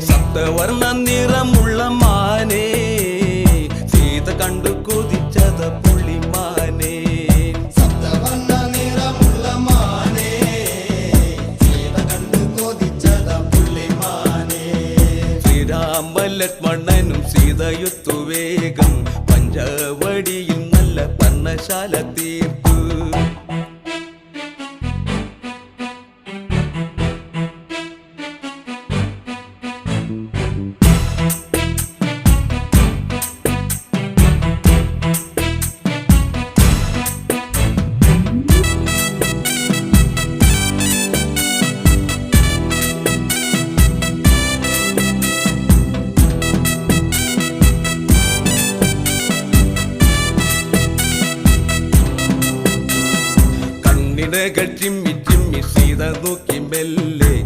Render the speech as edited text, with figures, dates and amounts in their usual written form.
സപ്തവർണ്ണ നിറമുള്ള മാനേ സീത കണ്ടു കൊതിച്ചത പുള്ളിമാനേ. സപ്തവർണ്ണ നിറമുള്ള മാനേ സീത കണ്ടു കൊതിച്ചത പുള്ളിമാനേ. ശ്രീരാമ ലക്ഷ്മണനും സീതയുത്തു വേഗം പഞ്ചവടിയിൽ നല്ല പർണശാല തീർത്തു. ചിമ്മി ചിമ്മി സീത നോക്കി മെല്ലെ